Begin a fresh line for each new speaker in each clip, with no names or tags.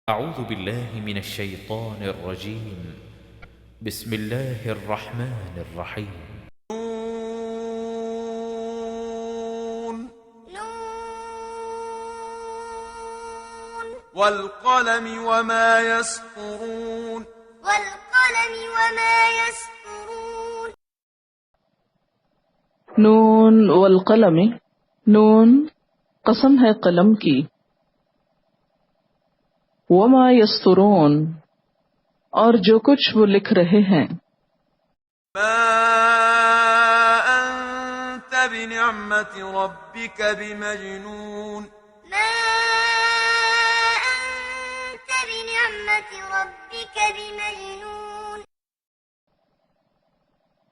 أعوذ بالله من الشيطان الرجيم. بسم الله الرحمن الرحيم.
نون والقلم وما يسطرون
نون والقلم، نون قسم ہے قلم کی، وما یسطرون اور جو کچھ وہ لکھ رہے ہیں،
ما أنت بنعمة ربك بمجنون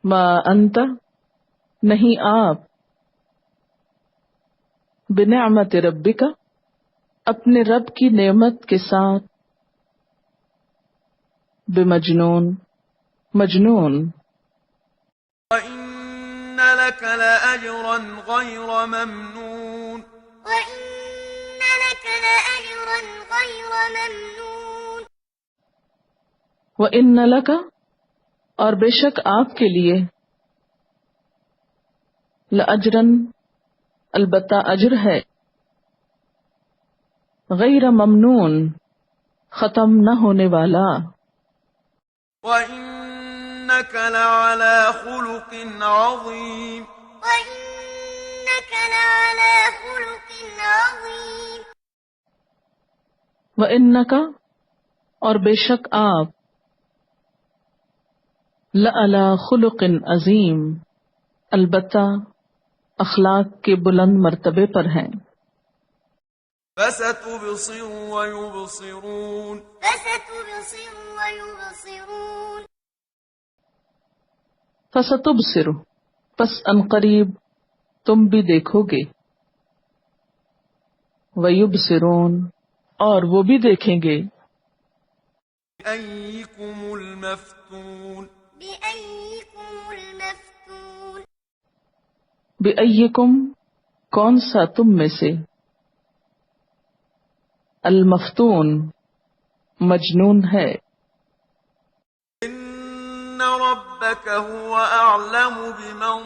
ما انت نہیں آپ، بنعمت ربک اپنے رب کی نعمت کے ساتھ، بمجنون مجنون،
وإن لك لأجرا غير ممنون
وَإِنَّ لَكَ اور بے شک آپ کے لیے، لأجرن البتہ اجر ہے، غیر ممنون ختم نہ ہونے والا،
وإنك لعلى خلق عظيم
وَإِنَّكَ اور بے شک آپ، لَعَلَى خُلُقٍ عظیم البتہ اخلاق کے بلند مرتبے پر ہیں،
فستبصر ويبصرون
فَسَتُبْصِرُ پس عنقریب تم بھی دیکھو گے، وَيُبْصِرُونَ اور وہ بھی دیکھیں گے،
بأيكم المفتون
بِأَيِّكُمْ کون سا تم میں سے، المفتون مجنون ہے،
إن ربك هو أعلم بمن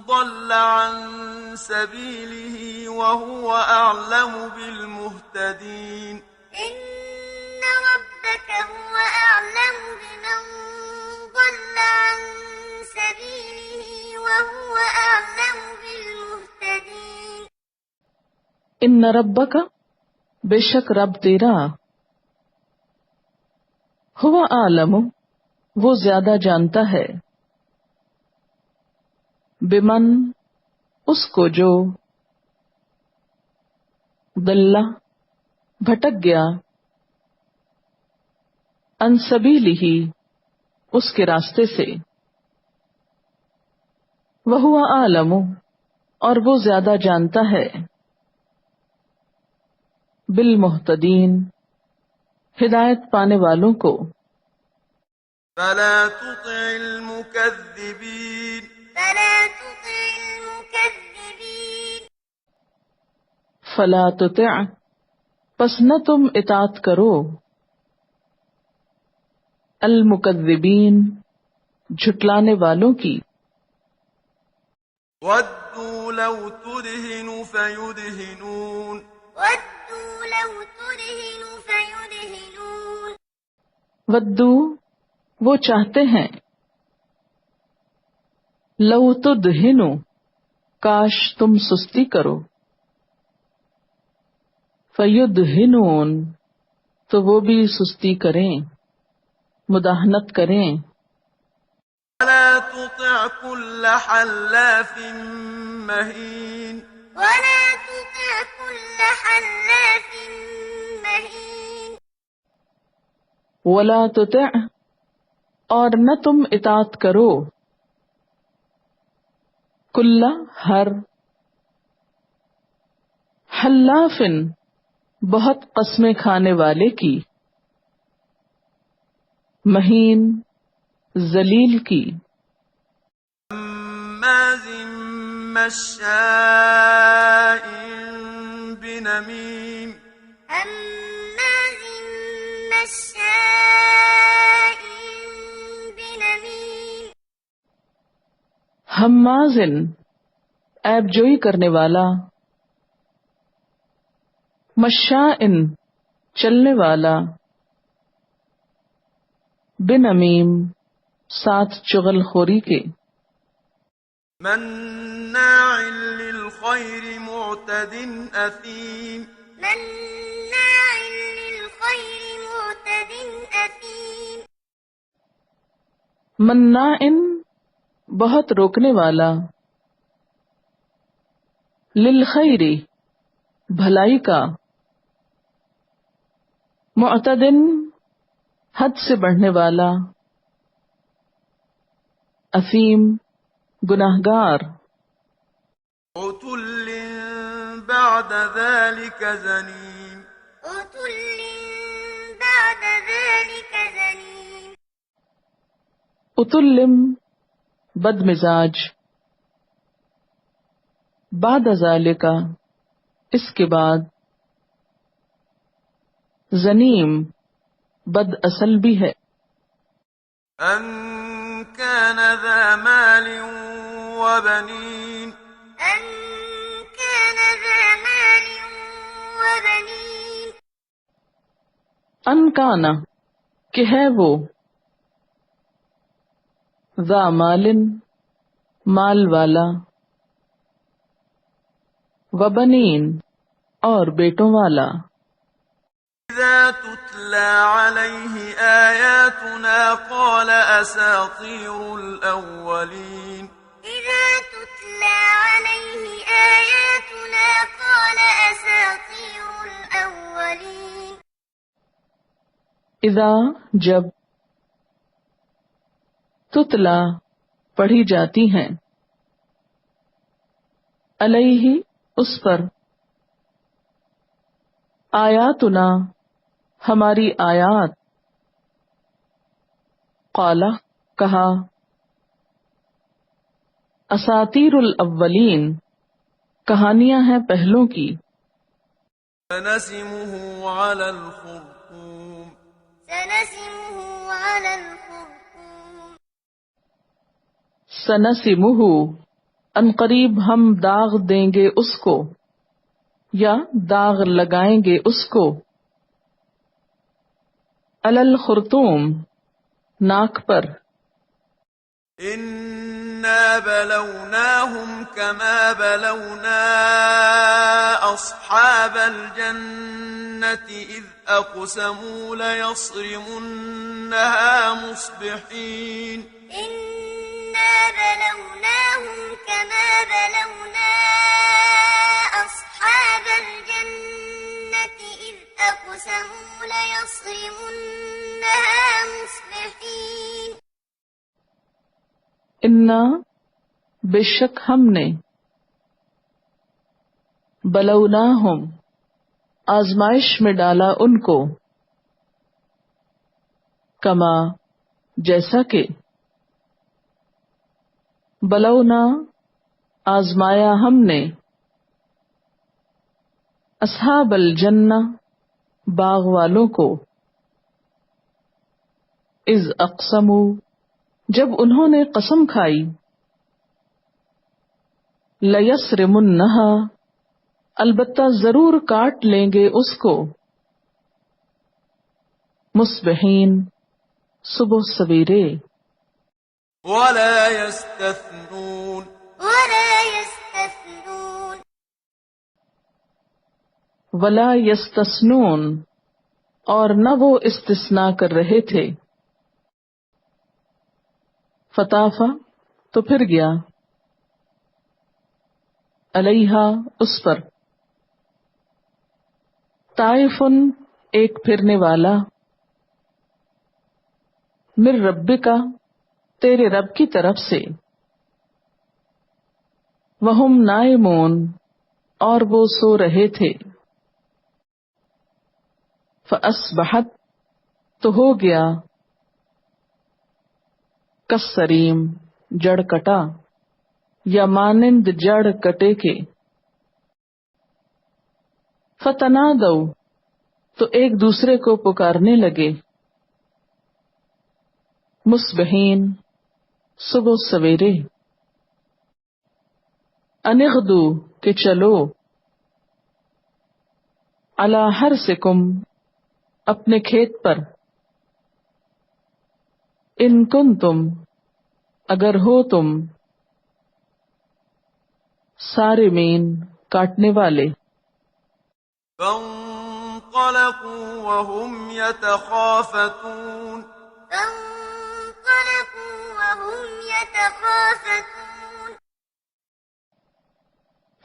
ضل عن سبيله وهو أعلم بالمهتدين
ان ربک بے شک رب تیرا، ہوا عالم وہ زیادہ جانتا ہے، بمن اس کو جو، ضل بھٹک گیا، عن سبیلہ اس کے راستے سے، وہوا عالم اور وہ زیادہ جانتا ہے، بالمہتدین ہدایت پانے والوں کو،
فلا تطع المكذبين
فلا تطع پس نہ تم اطاعت کرو، المکذبین جھٹلانے والوں کی،
ودوا لو تدهن فيدهنون
ودو وہ چاہتے ہیں، لو تدہنو کاش تم سستی کرو، فیدہنون تو وہ بھی سستی کریں، مداہنت کریں،
ولا تطع كل حلاف مهين
ولا تطع اور نہ تم اطاعت کرو، کل ہر، حلاف بہت قسمیں کھانے والے کی، مہین ذلیل کی،
هماز مشاء بنميم
مشاء بنميم
ہماز عیب جوئی کرنے والا، مشاء چلنے والا، بنمیم ساتھ چغل خوری کے،
مناع للخير معتد أثيم
مناع للخير معتد أثيم
مناع بہت روکنے والا، للخیر بھلائی کا، معتدن حد سے بڑھنے والا، اثیم گناہگار،
عتل بعد ذلك زنيم
عتل بعد ذلك زنيم
اتلم بد مزاج، بعد ذالک اس کے بعد، زنیم بد اصل بھی ہے،
أن كان ذا مال وبنين
أن كان ذا مال وبنين
ان کانا کہ ہے وہ، ذا مالن مال والا، وبنین اور بیٹوں والا،
إذا تتلى عليه آياتنا قال أساطير الأولين
إذا تتلى عليه آياتنا قال أساطير الأولين
اذا جب، تتلا پڑھی جاتی ہیں، علیہ اس پر، آیاتنا ہماری آیات، قال کہا، اساطیر الاولین کہانیاں ہیں پہلوں کی،
سنسمه على الخرطوم
سنسمه على الخرطوم
سنسمہ ان قریب ہم داغ دیں گے اس کو، یا داغ لگائیں گے اس کو، علی الخرطوم ناک پر،
إنا بلوناهم كما بلونا أصحاب الجنة إذ أقسموا ليصرمنها مصبحين
إنا بلوناهم كما بلونا أصحاب الجنة إذ أقسموا ليصرمنها مصبحين
انا بے شک ہم نے، بلوناہم آزمائش میں ڈالا ان کو، کما جیسا کہ، بلونا آزمایا ہم نے، اصحاب الجنہ باغ والوں کو، اذ اقسموا جب انہوں نے قسم کھائی، لیسرمنہا البتہ ضرور کاٹ لیں گے اس کو، مصبحین صبح سویرے،
ولا يستثنون
ولا يستثنون
ولا یستثنون اور نہ وہ استثناء کر رہے تھے، فطافا تو پھر گیا، علیہا اس پر، طائفن ایک پھرنے والا، من ربکا تیرے رب کی طرف سے، وہم نائمون اور وہ سو رہے تھے، فاصبحت تو ہو گیا، کسریم جڑ کٹا، یا مانند جڑ کٹے کے، فتنادوا تو ایک دوسرے کو پکارنے لگے، مصبحین صبح سویرے، انغدو کہ چلو، علی حرثکم اپنے کھیت پر، ان کنتم اگر ہو تم، صارمین کاٹنے والے۔
فانطلقوا وهم يتخافتون
فانطلقوا وهم يتخافتون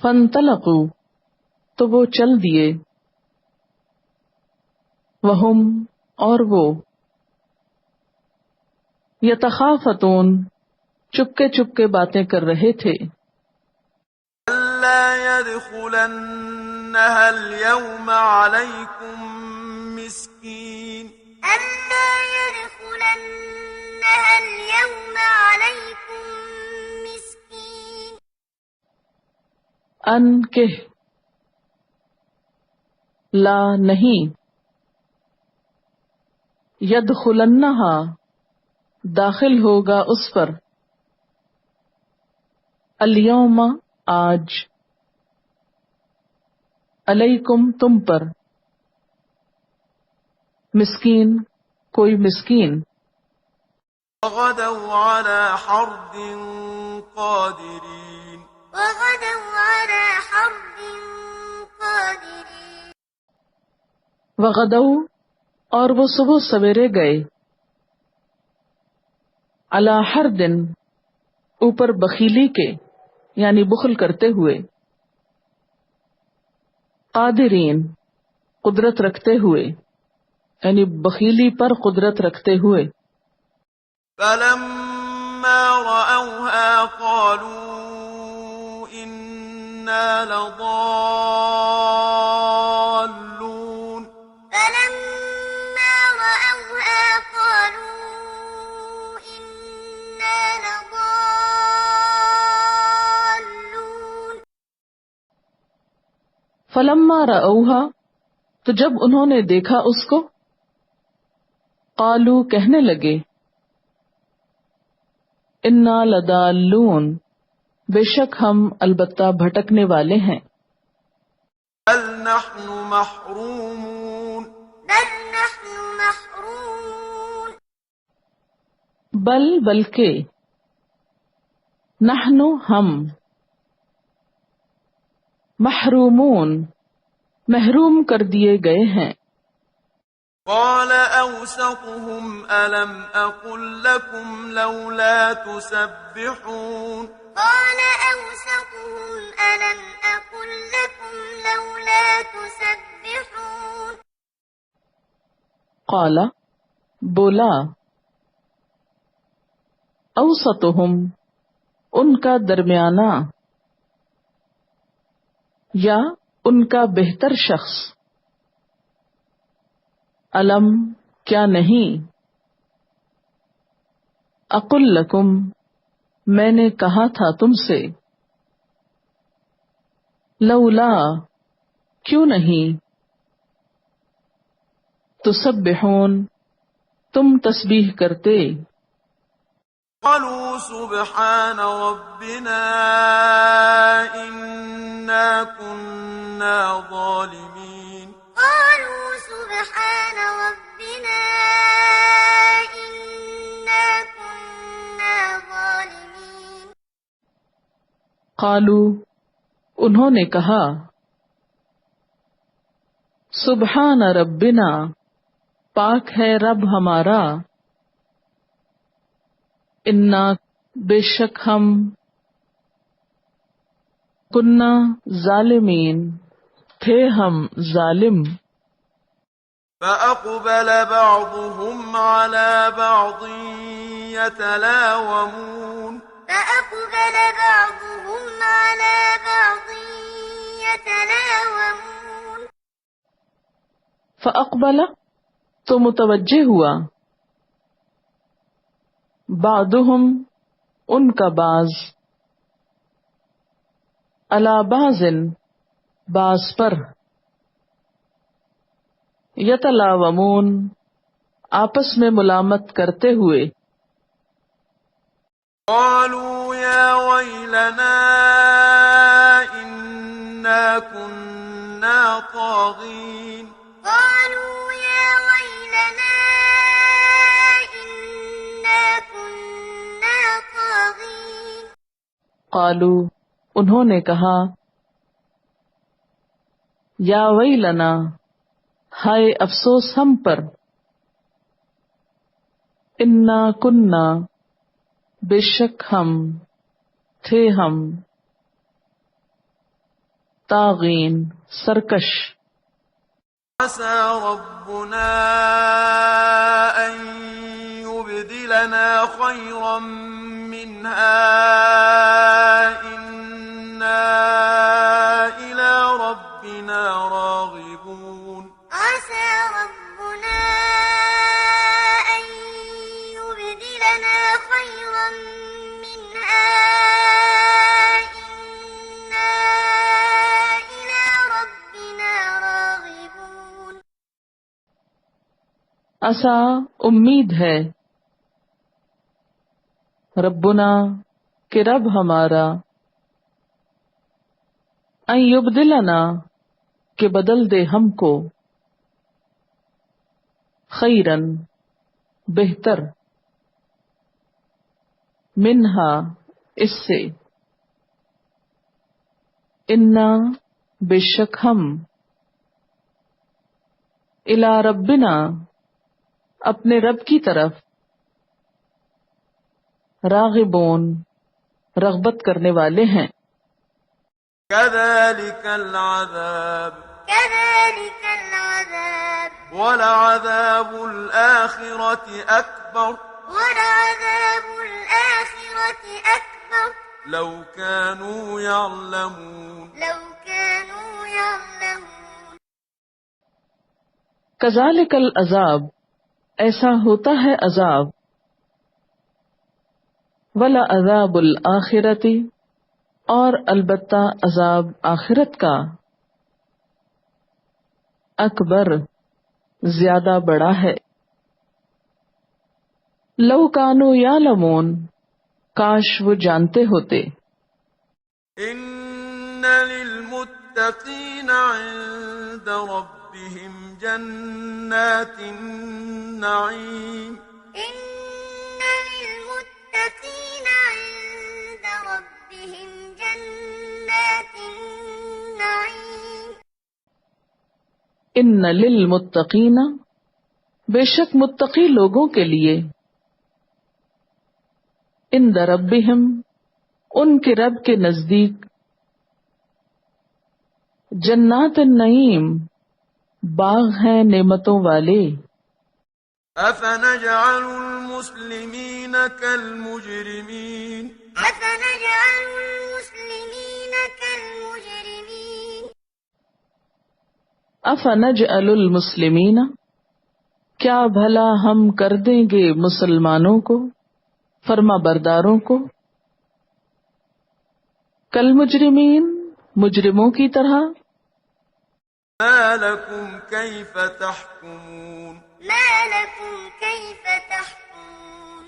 فانطلقوا تو وہ چل دیے، وہم اور وہ، یتخافتون چپکے چپکے باتیں کر رہے تھے،
ألا يدخلنها اليوم عليكم مسكين
ألا يدخلنها اليوم عليكم مسكين
ان کہ لا نہیں، یدخلنہا داخل ہوگا اس پر، الیوم آج، علیکم تم پر، مسکین کوئی مسکین،
وغدوا على حرد قادرين
وغدوا على حرد قادرين
وغدو اور وہ صبح سویرے گئے، علی حردن اوپر بخیلی کے یعنی بخل کرتے ہوئے، قادرین قدرت رکھتے ہوئے یعنی بخیلی پر قدرت رکھتے ہوئے،
فلما رأوها قالوا إنا لضالون
فلما رأوها قالوا إنا لضالون
فلما رأوها تو جب انہوں نے دیکھا اس کو، قالو کہنے لگے، انا لضالون بے شک ہم البتہ بھٹکنے والے ہیں،
بل نحن محرومون
بل نحن محرومون
بل بلکہ، نحن ہم، محرومون محروم کر دیے گئے ہیں،
قال أوسطهم ألم أقل لكم لولا تسبحون
قال أوسطهم ألم أقل لكم لولا تسبحون
قال بولا، اوسطہم ان کا درمیانہ، یا ان کا بہتر شخص، علم کیا نہیں، اقل لکم میں نے کہا تھا تم سے، لولا کیوں نہیں، تسبحون تم تسبیح کرتے،
قالوا سبحان ربنا إنا كنا ظالمين
قالوا سبحان ربنا إنا كنا ظالمين
قالو انہوں نے کہا، سبحان ربنا پاک ہے رب ہمارا، انا بے شک ہم، کننا ظالمین تھے ہم ظالم،
فأقبل بعضهم على بعض يتلاومون
فأقبل بعضهم على بعض يتلاومون
فاقبل تو متوجہ ہوا، بعضهم ان کا بعض، علی بعض بعض پر، یتلاومون آپس میں ملامت کرتے ہوئے،
قالوا يا ويلنا إنا كنا طاغين
قالوا يا ويلنا إنا كنا طاغين
قالو انہوں نے کہا، یا ویلنا ہائے افسوس ہم پر، انا کننا بے شک ہم تھے ہم، طاغین سرکش،
عسى ربنا أن يبدلنا خيرا منها إنا إلى ربنا راغبون
عسى ربنا أن يبدلنا خيرا منها إنا إلى ربنا راغبون
عسا امید ہے، ربنا کہ رب ہمارا، ان یبدلنا کہ بدل دے ہم کو، خیرن بہتر، منہا اس سے، انا بے شک ہم، الی ربنا اپنے رب کی طرف، راغبون رغبت کرنے والے ہیں،
كذلك العذاب
كذلك العذاب
ولعذاب الآخرة أكبر
ولعذاب الآخرة أكبر
لو كانوا يعلمون
لو كانوا يعلمون
کذالک العذاب ایسا ہوتا ہے عذاب، ولا عذاب الآخرتی اور البتہ عذاب آخرت کا، اکبر زیادہ بڑا ہے، لو کانوا یعلمون کاش وہ جانتے ہوتے،
إن للمتقين عند ربهم جنات النعيم
إن للمتقين عند ربهم جنات النعيم
ان للمتقین بے شک متقی لوگوں کے لیے، عند ربہم ان کے رب کے نزدیک، جنات النعیم باغ ہیں نعمتوں والے،
أفنجعل المسلمين كالمجرمين
أفنجعل المسلمين كالمجرمين
افنجعل المسلمین کیا بھلا ہم کر دیں گے مسلمانوں کو، فرما برداروں کو، کل مجرمین مجرموں کی طرح،
ما لكم كيف تحكمون
ما لكم كيف تحكمون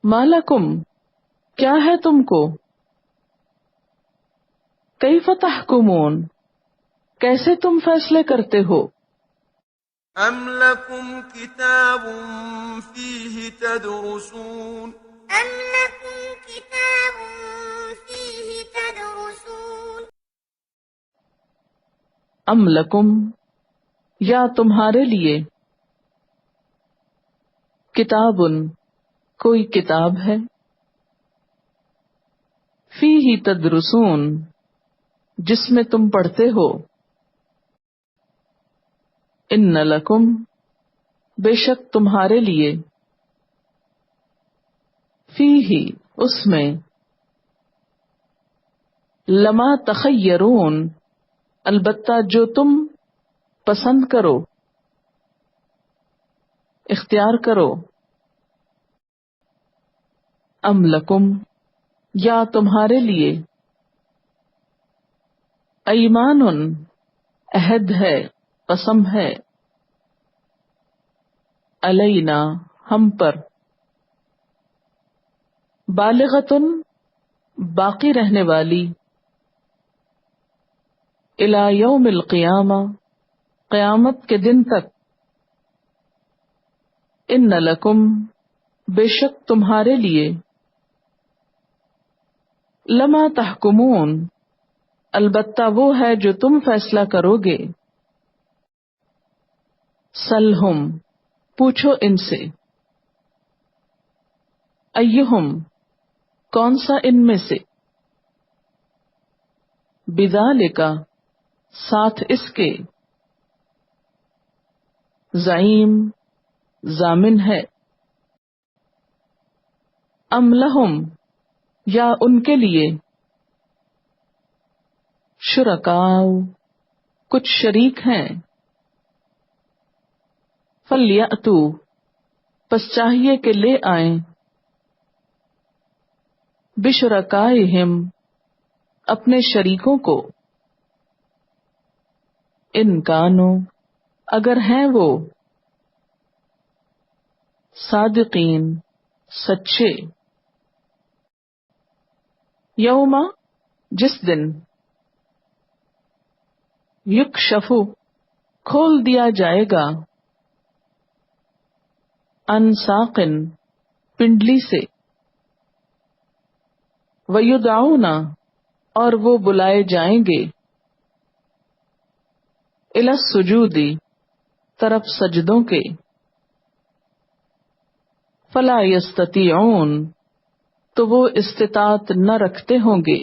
مالکم کیا ہے تم کو، کیف تحکمون کیسے تم فیصلے کرتے ہو،
أم لكم كتاب فيه تدرسون
أم لكم كتاب فيه تدرسون
ام لکم یا تمہارے لیے، کتاب کوئی کتاب ہے، فیہ تدرسون جس میں تم پڑھتے ہو، ان لکم بے شک تمہارے لیے، فیہ اس میں، لما تخیرون البتہ جو تم پسند کرو، اختیار کرو، ام لکم یا تمہارے لیے، ایمان عہد ہے، قسم ہے، علینا ہم پر، بالغتن باقی رہنے والی، الی یوم القیامہ قیامت کے دن تک، ان لکم بے شک تمہارے لیے، لما تحکمون البتہ وہ ہے جو تم فیصلہ کرو گے، سلہم پوچھو ان سے، ایہم کون سا ان میں سے، بذالک ساتھ اس کے، زعیم ضامن ہے، ام لہم یا ان کے لیے، شرکاء کچھ شریک ہیں، فلیأتو پس چاہیے کہ لے آئیں، بشرکائہم اپنے شریکوں کو، ان کانو اگر ہیں وہ، صادقین سچے، یوم جس دن، یکشف کھول دیا جائے گا، عن ساق پنڈلی سے، ویدعون اور وہ بلائے جائیں گے، الی السجود طرف سجدوں کے، فلا یستطیعون تو وہ استطاعت نہ رکھتے ہوں گے،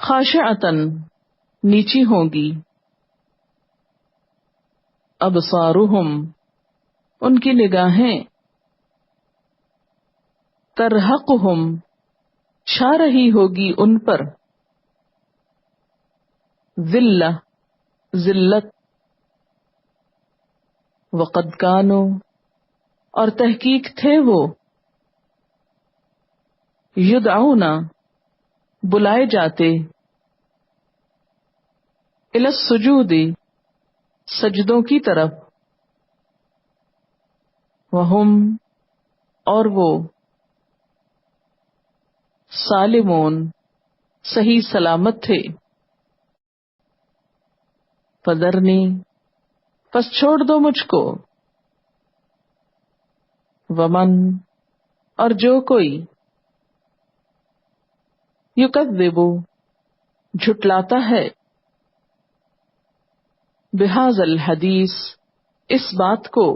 خاشعۃً نیچی ہوں گی، ابصارہم ان کی نگاہیں، ترہقہم چھا رہی ہوگی ان پر، ذلہ ذلت، وقد کانوا اور تحقیق تھے وہ، یدعون بلائے جاتے، الی السجود سجدوں کی طرف، وہم اور وہ، سالمون صحیح سلامت تھے، فذرنی پس چھوڑ دو مجھ کو، ومن اور جو کوئی، یکذب جھٹلاتا ہے، بہذا الحدیث اس بات کو،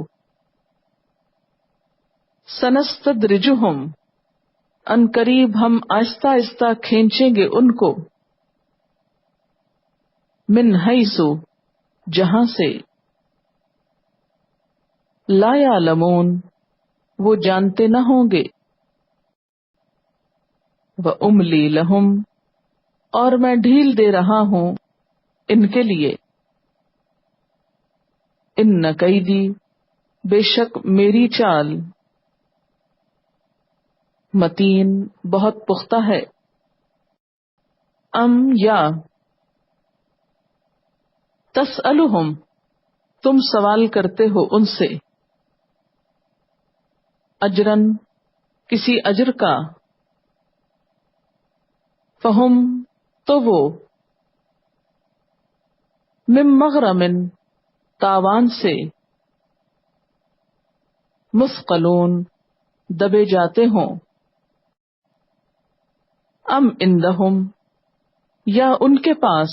سنستدرجہم ان قریب ہم آہستہ آہستہ کھینچیں گے ان کو، من حیث جہاں سے، لا یعلمون وہ جانتے نہ ہوں گے، وَأُمْلِي لَهُمْ اور میں ڈھیل دے رہا ہوں ان کے لیے، ان کیدی بے شک میری چال، متین بہت پختہ ہے، ام یا تسألہم تم سوال کرتے ہو ان سے، اجرن کسی اجر کا، فہم تو وہ، من مغرم تاوان سے، مثقلون دبے جاتے ہوں، ام عندہم یا ان کے پاس،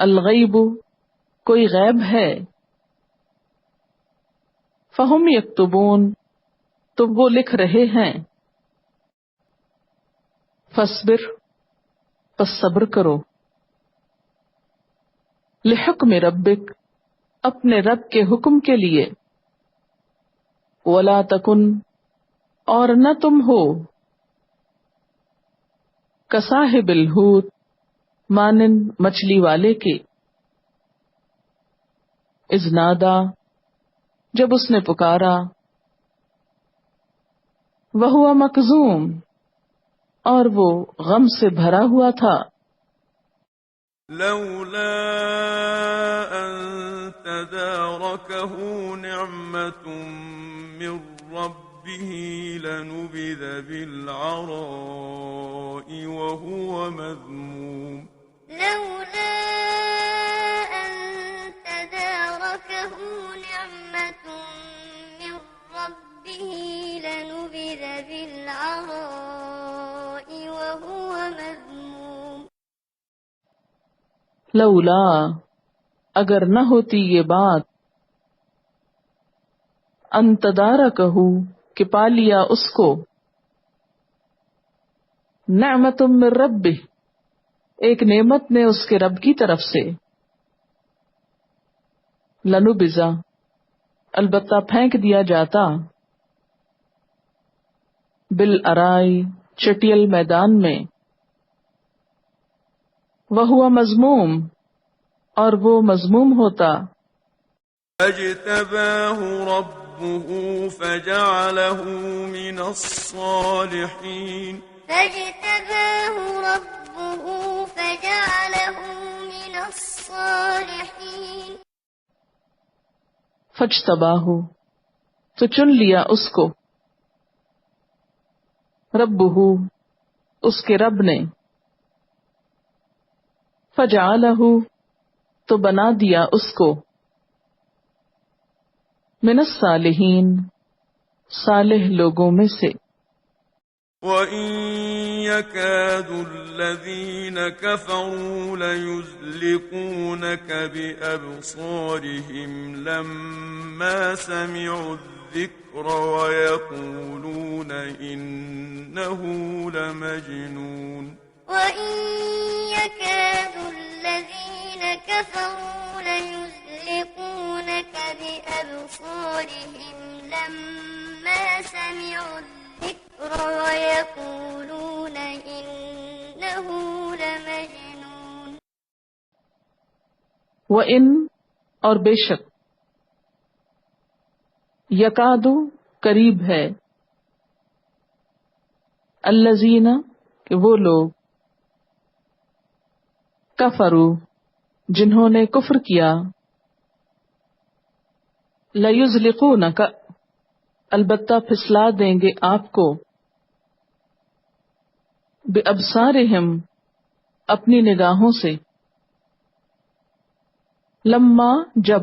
الغیب کوئی غیب ہے، فہم یکتبون تو وہ لکھ رہے ہیں، فاصبر پس صبر کرو، لحکم ربک اپنے رب کے حکم کے لیے، ولا تکن اور نہ تم ہو، کصاحب الحوت مانند مچھلی والے کے، اذ نادا جب اس نے پکارا، وہو مکظوم اور وہ غم سے بھرا ہوا تھا،
لولا أن تداركه نعمة من ربه لنبذ بالعراء وهو مذموم لولا أن تداركه نعمة من ربه لنبذ بالعراء وهو مذموم
لولا اگر نہ ہوتی یہ بات، ان تدارکہ کہ پا لیا اس کو، نعمت من ربہ ایک نعمت نے اس کے رب کی طرف سے، لنبذا البتہ پھینک دیا جاتا، بالارائی چٹیل میدان میں، وہو مذموم اور وہ مذموم ہوتا،
فاجتباه ربه فجعله من الصالحين فاجتباه ربه فجعله من الصالحين
فاجتباہ تو چن لیا اس کو، ربہ اس کے رب نے، فجعلہ تو بنا دیا اس کو، من الصالحین صالح لوگوں میں سے،
وَإِن يَكَادُ الَّذِينَ كَفَرُوا لَيُزْلِقُونَكَ بِأَبْصَارِهِمْ لَمَّا سَمِعُوا الذِّكْرَ وَيَقُولُونَ إِنَّهُ لَمَجْنُونٌ وَإِن يَكَادُ الَّذِينَ كَفَرُوا لَيُزْلِقُونَكَ بِأَبْصَارِهِمْ لَمَّا سَمِعُوا الذِّكْرَ وَيَقُولُونَ إِنَّهُ لَمَجْنُونٌ
وَإِن اور بے شک، یکاد قریب ہے، الذین کہ وہ لوگ، کفروا جنہوں نے کفر کیا، لیزلقونک البتہ پھسلا دیں گے آپ کو، بأبصارہم اپنی نگاہوں سے، لما جب،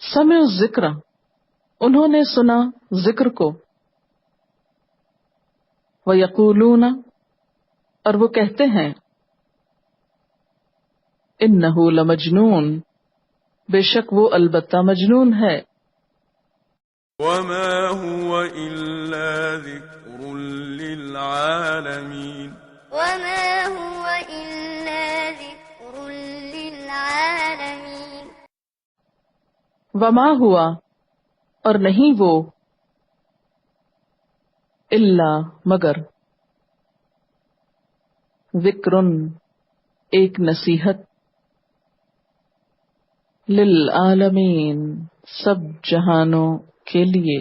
سمعوا الذکر انہوں نے سنا ذکر کو، وَيَقُولُونَ اور وہ کہتے ہیں، اِنَّهُ لَمَجْنُونٌ بے شک وہ البتہ مجنون ہے،
وَمَا هُوَ إِلَّا ذِكْرٌ لِّلْعَالَمِينَ وَمَا هُوَ إِلَّا ذِكْرٌ لِّلْعَالَمِينَ
وما ہوا اور نہیں وہ، الا مگر، ذکرن ایک نصیحت، للعالمین سب جہانوں کے لیے۔